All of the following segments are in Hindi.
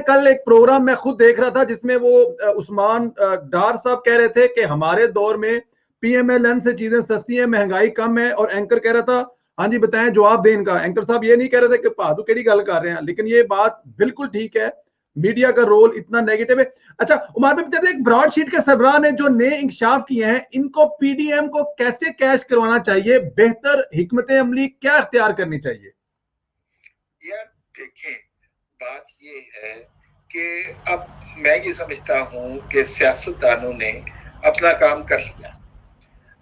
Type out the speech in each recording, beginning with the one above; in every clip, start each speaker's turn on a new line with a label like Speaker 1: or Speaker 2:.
Speaker 1: कल एक प्रोग्राम मैं खुद देख रहा था जिसमें वो उस्मान डार साहब कह रहे थे कि हमारे दौर में पीएमएलएन से चीजें सस्ती हैं, महंगाई कम है, और एंकर कह रहा था हाँ जी बताएं जवाब दें इनका। एंकर साहब ये नहीं कह रहे थे कि भादू केड़ी गल कर रहे हैं, लेकिन ये बात बिल्कुल ठीक है, मीडिया का रोल इतना नेगेटिव है। अच्छा उमर भाई, एक ब्रॉडशीट के सरबराह ने जो नए इंकशाफ किए हैं, इनको पीडीएम को कैसे कैश करवाना चाहिए, बेहतर हिकमत अमली क्या इख्तियार करनी चाहिए?
Speaker 2: यार देखिए, बात ये है कि अब मैं ये समझता हूं कि सियासतदानों ने अपना काम कर लिया।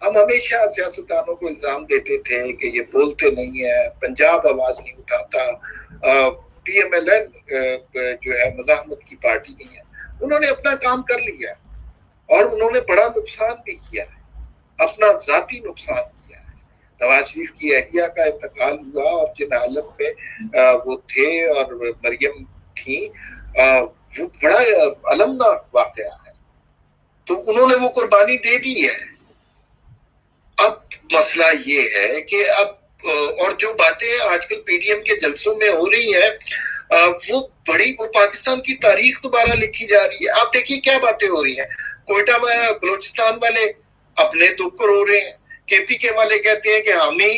Speaker 2: हम हमेशा सियासतदानों को इल्जाम देते थे कि ये बोलते नहीं है, पंजाब आवाज नहीं उठाता, पीएमएलएन जो है मज़ाहमत की पार्टी नहीं है। उन्होंने अपना काम कर लिया और उन्होंने बड़ा नुकसान भी किया है, अपना जाती नुकसान किया है। नवाज शरीफ की अहलिया का इंतकाल हुआ और जिन हालत में वो थे और मरियम थी, वो बड़ा अलमनाक वाकया है, तो उन्होंने वो कुर्बानी दे दी है। अब मसला ये है कि अब और जो बातें आजकल पीडीएम के जलसों में हो रही है, वो पाकिस्तान की तारीख दोबारा लिखी जा रही है। आप देखिए क्या बातें हो रही हैं। कोयटा में बलोचिस्तान वाले अपने दुख को रो रहे हैं, केपीके वाले कहते हैं कि हम ही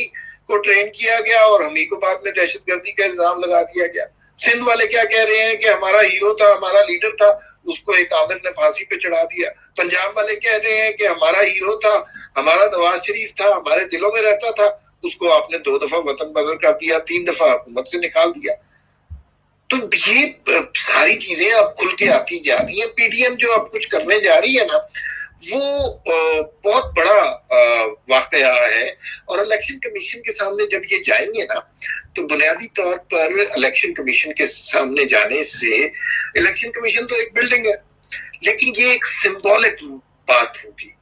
Speaker 2: को ट्रेन किया गया और हम ही को बाद में दहशतगर्दी का इल्जाम लगा दिया गया। सिंध वाले क्या कह रहे हैं कि हमारा हीरो था, हमारा लीडर था, उसको एक आमिर ने फांसी पे चढ़ा दिया। पंजाब वाले कह रहे हैं कि हमारा हीरो था, हमारा नवाज शरीफ था, हमारे दिलों में रहता था, उसको आपने 2 दफा वतन बदल कर दिया, 3 दफा हुकूमत से निकाल दिया। तो ये सारी चीजें अब खुल के आती जा रही है। पीडीएम जो अब कुछ करने जा रही है ना, वो बहुत बड़ा वाकया है। और इलेक्शन कमीशन के सामने जब ये जाएंगे ना, तो बुनियादी तौर पर इलेक्शन कमीशन के सामने जाने से, इलेक्शन कमीशन तो एक बिल्डिंग है, लेकिन ये एक सिंबॉलिक बात होगी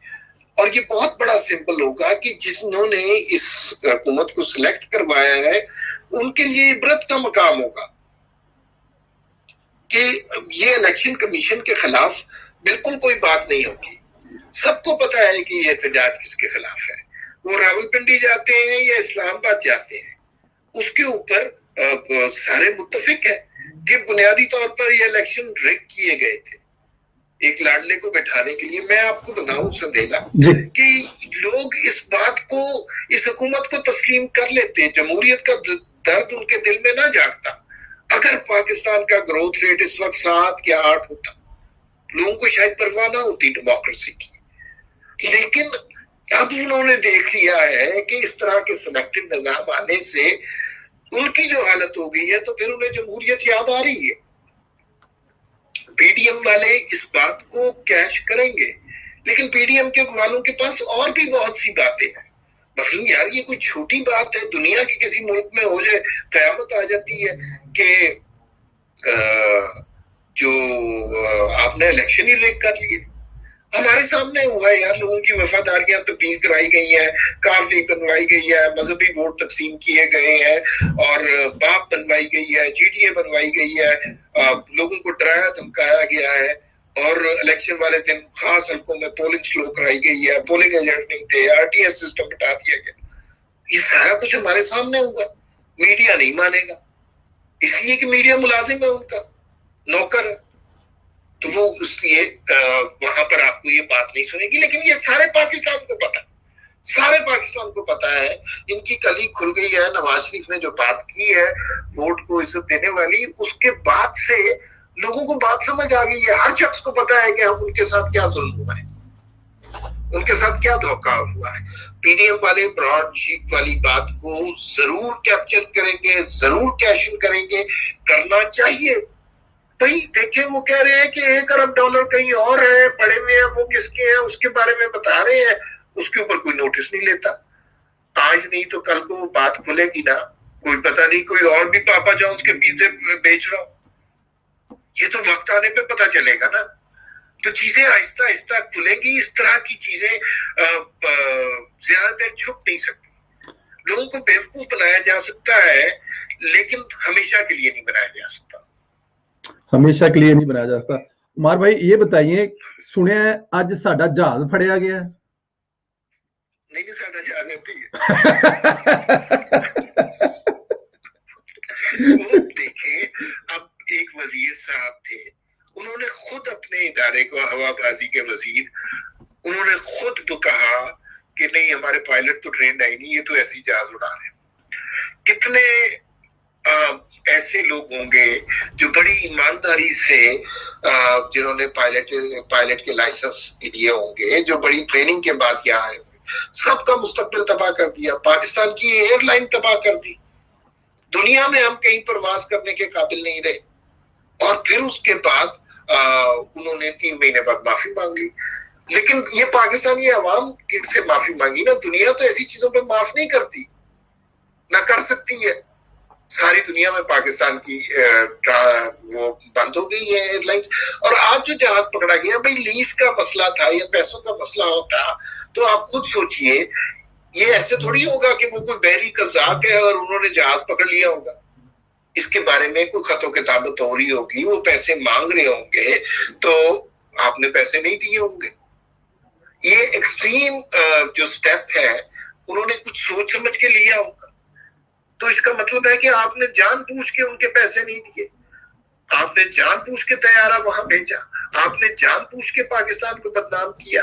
Speaker 2: और ये बहुत बड़ा सिंबल होगा कि जिन्होंने इस हुकूमत को सिलेक्ट करवाया है उनके लिए इबरत का मकाम होगा कि ये इलेक्शन कमीशन के खिलाफ बिल्कुल कोई बात नहीं होगी। सबको पता है कि ये एहतजाज किसके खिलाफ है। वो रावलपिंडी जाते हैं या इस्लामाबाद जाते हैं, उसके ऊपर सारे मुत्तफिक है कि बुनियादी तौर पर ये इलेक्शन रिग किए गए थे एक लाडले को बैठाने के लिए। मैं आपको बताऊं संदेला कि लोग इस बात को, इस हुकूमत को तस्लीम कर लेते, जमहूरियत का दर्द उनके दिल में ना जागता। अगर पाकिस्तान का ग्रोथ रेट इस वक्त 7 या 8 होता, लोगों को शायद परवाह ना होती डेमोक्रेसी की। लेकिन अब उन्होंने देख लिया है कि इस तरह के सिलेक्टिव निजाम आने से उनकी जो हालत हो गई है, तो फिर उन्हें जमहूरियत याद आ रही है। पीडीएम वाले इस बात को कैश करेंगे, लेकिन पीडीएम के वालों के पास और भी बहुत सी बातें हैं। मतलब यार ये कोई छोटी बात है, दुनिया के किसी मुल्क में हो जाए कयामत आ जाती है कि जो आपने इलेक्शन ही रिग कर लिए। हमारे सामने हुआ है यार, लोगों की वफादारियां तब्दील कराई गई हैं, काफी बनवाई गई है, मजहबी वोट तकसीम किए गए हैं और बाप बनवाई गई है, जीडीए बनवाई गई है, लोगों को डराया धमकाया गया है और इलेक्शन वाले दिन खास हल्कों में पोलिंग स्लो कराई गई है, पोलिंग एजेंट नहीं थे, आरटीएस सिस्टम हटा दिया गया। ये सारा कुछ हमारे सामने हुआ। मीडिया नहीं मानेगा, इसलिए कि मीडिया मुलाजिम है, उनका नौकर है, तो वो इसलिए वहां पर आपको ये बात नहीं सुनेगी। लेकिन ये सारे पाकिस्तान को पता है, सारे पाकिस्तान को पता है। इनकी कली खुल गई है। नवाज शरीफ ने जो बात की है वोट को इज्जत देने वाली, उसके बाद से लोगों को बात समझ आ गई है। हर शख्स को पता है कि हम उनके साथ क्या जुल्म हुआ है, उनके साथ क्या धोखा हुआ है। पीडीएम वाले ब्रॉडशीट वाली बात को जरूर कैप्चर करेंगे, जरूर कैश इन करेंगे, करना चाहिए। भाई देखिए, वो कह रहे हैं कि $1 अरब कहीं और है पड़े हुए हैं, वो किसके हैं उसके बारे में बता रहे हैं, उसके ऊपर कोई नोटिस नहीं लेता। आज नहीं तो कल को वो बात खुलेगी ना, कोई पता नहीं कोई और भी पापा जॉन्स के पिज्जे बेच रहा हो, ये तो वक्त आने पे पता चलेगा ना। तो चीजें आहिस्ता आहिस्ता खुलेंगी। इस तरह की चीजें ज्यादा देर छुप नहीं सकती। लोगों को बेवकूफ बनाया जा सकता है, लेकिन हमेशा के लिए नहीं बनाया जा सकता,
Speaker 1: हमेशा के लिए नहीं बनाया जा सकता। उमर भाई ये बताइए, सुने आज साडा जहाज फड़िया गया?
Speaker 2: नहीं साडा जहाज है। वो देखिए, अब एक वजीर साहब थे, उन्होंने खुद अपने इदारे को, हवाबाजी के वजीर, उन्होंने खुद तो कहा कि नहीं हमारे पायलट तो ट्रेंड है नहीं, ये तो ऐसी जहाज उड़ा रहे हैं। कितने ऐसे लोग होंगे जो बड़ी ईमानदारी से जिन्होंने पायलट के लाइसेंस लिए होंगे, जो बड़ी ट्रेनिंग के बाद यहाँ आए होंगे, सबका मुस्तकबिल तबाह कर दिया, पाकिस्तान की एयरलाइन तबाह कर दी। दुनिया में हम कहीं प्रवास करने के काबिल नहीं रहे। और फिर उसके बाद उन्होंने 3 महीने बाद माफी मांग ली। लेकिन ये पाकिस्तानी अवाम किससे माफी मांगी ना, दुनिया तो ऐसी चीजों पे माफ नहीं करती, ना कर सकती है। सारी दुनिया में पाकिस्तान की वो बंद हो गई है एयरलाइंस। और आज जो जहाज पकड़ा गया, भाई लीज का मसला था या पैसों का मसला होता तो आप खुद सोचिए, ये ऐसे थोड़ी होगा कि वो कोई बहरी कज़ाक है और उन्होंने जहाज पकड़ लिया होगा। इसके बारे में कोई खतो किताबत हो रही होगी, वो पैसे मांग रहे होंगे तो आपने पैसे नहीं दिए होंगे। ये एक्सट्रीम जो स्टेप है उन्होंने कुछ सोच समझ के लिया होगा। तो इसका मतलब है कि आपने जानबूझ के उनके पैसे नहीं दिए, आपने जानबूझ के तैयारा वहां भेजा, आपने जानबूझ के पाकिस्तान को बदनाम किया।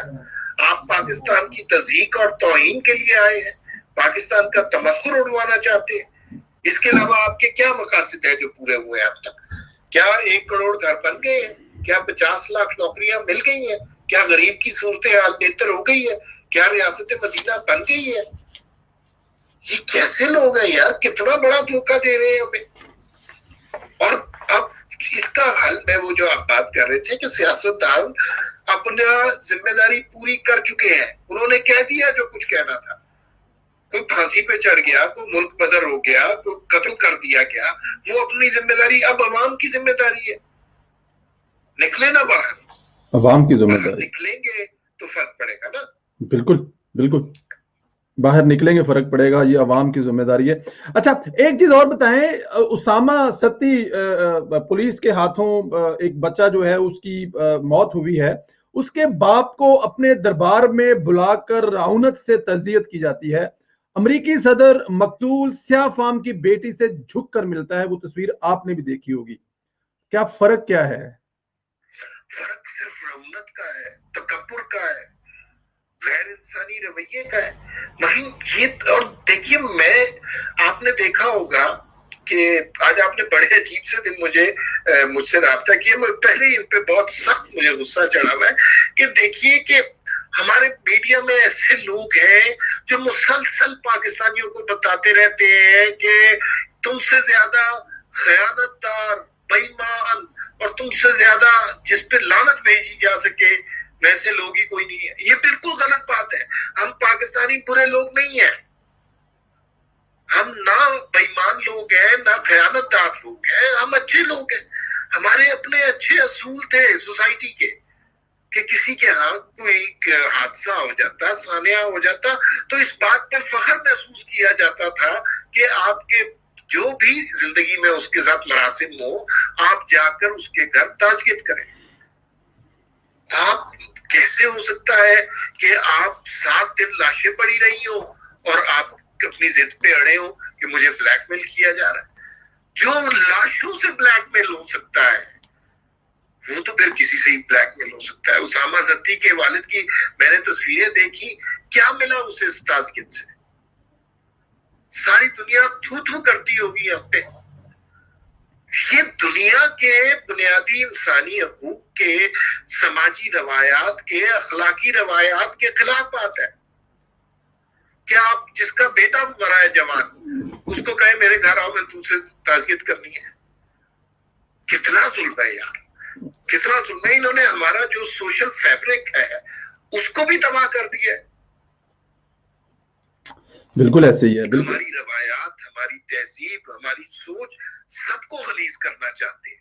Speaker 2: आप पाकिस्तान की तज़हीक और तौहीन के लिए आए हैं, पाकिस्तान का तमस्खुर उड़वाना चाहते हैं। इसके अलावा आपके क्या मकासद है जो पूरे हुए हैं अब तक? क्या 1 करोड़ घर बन गए हैं? क्या 50 लाख नौकरियां मिल गई हैं? क्या गरीब की सूरत हाल बेहतर हो गई है? क्या रियासत मदीना बन गई है? ये कैसे लोग हैं यार, कितना बड़ा धोखा दे रहे हैं हमें। और अब इसका हल में वो जो आप बात कर रहे थे कि सियासतदान अपना जिम्मेदारी पूरी कर चुके हैं, उन्होंने कह दिया जो कुछ कहना था। कोई फांसी पे चढ़ गया, कोई मुल्क बदर हो गया, कोई कत्ल कर दिया गया, वो अपनी जिम्मेदारी, अब अवाम की जिम्मेदारी है। निकले ना बाहर,
Speaker 1: अवाम की जिम्मेदारी,
Speaker 2: निकलेंगे तो फर्क पड़ेगा ना।
Speaker 1: बिल्कुल बिल्कुल, बाहर निकलेंगे फर्क पड़ेगा, ये अवाम की जिम्मेदारी है। अच्छा, एक चीज और बताएं, उसामा सत्ती पुलिस के हाथों एक बच्चा जो है उसकी मौत हुई है, उसके बाप को अपने दरबार में बुलाकर रऊनत से तज़ियत की जाती है। अमेरिकी सदर मकतूल स्याह फाम की बेटी से झुक कर मिलता है, वो तस्वीर आपने भी देखी होगी। क्या फर्क क्या है?
Speaker 2: फर्क सिर्फ रऊनत का है, तकब्बुर का है, गैर इंसानी रवैये का है। वही ये, और देखिए आपने देखा होगा कि आज आपने बड़े अजीब से दिन मुझसे राब्ता किया, मैं पहले ही इन पे बहुत सख्त मुझे गुस्सा चढ़ा हुआ है कि देखिए कि हमारे मीडिया में ऐसे लोग हैं जो मुसलसल पाकिस्तानियों को बताते रहते हैं कि तुमसे ज्यादा खयानतदार, बेईमान और तुमसे ज्यादा जिस पे लानत भेजी जा सके वैसे लोग ही कोई नहीं है। ये बिल्कुल गलत बात है। हम पाकिस्तानी बुरे लोग नहीं हैं, हम ना बेईमान लोग हैं ना खयानतदार लोग हैं, हम अच्छे लोग हैं। हमारे अपने अच्छे असूल थे सोसाइटी के कि किसी के हाथ कोई हादसा हो जाता, सानिया हो जाता, तो इस बात पर फख्र महसूस किया जाता था कि आपके जो भी जिंदगी में उसके साथ मरासिम हो, आप जाकर उसके घर ताज़ियत करें। आप कैसे हो सकता है कि आप 7 दिन लाशें पड़ी रही हो और आप अपनी जिद पे अड़े हो कि मुझे ब्लैकमेल किया जा रहा है? जो लाशों से ब्लैकमेल हो सकता है वो तो फिर किसी से ही ब्लैकमेल हो सकता है। उसामा सत्ती के वालिद की मैंने तस्वीरें देखी, क्या मिला उसे इस ताज़कियत से? सारी दुनिया थू थू करती होगी हम पे। ये दुनिया के बुनियादी इंसानी हकूक के, समाजी रवायात के, अखलाकी रवायात के खिलाफ बात है। क्या आप जिसका बेटा मरा है जवान, उसको कहे मेरे घर आओ, मैं तुमसे ताज़ियत करनी है? कितना जुल्म है यार, कितना जुल्म है। इन्होंने हमारा जो सोशल फैब्रिक है उसको भी तबाह कर दिया है।
Speaker 1: बिल्कुल ऐसे ही है, बिल्कुल।
Speaker 2: हमारी रवायात, हमारी तहजीब, हमारी सोच सबको गलीज करना चाहते हैं।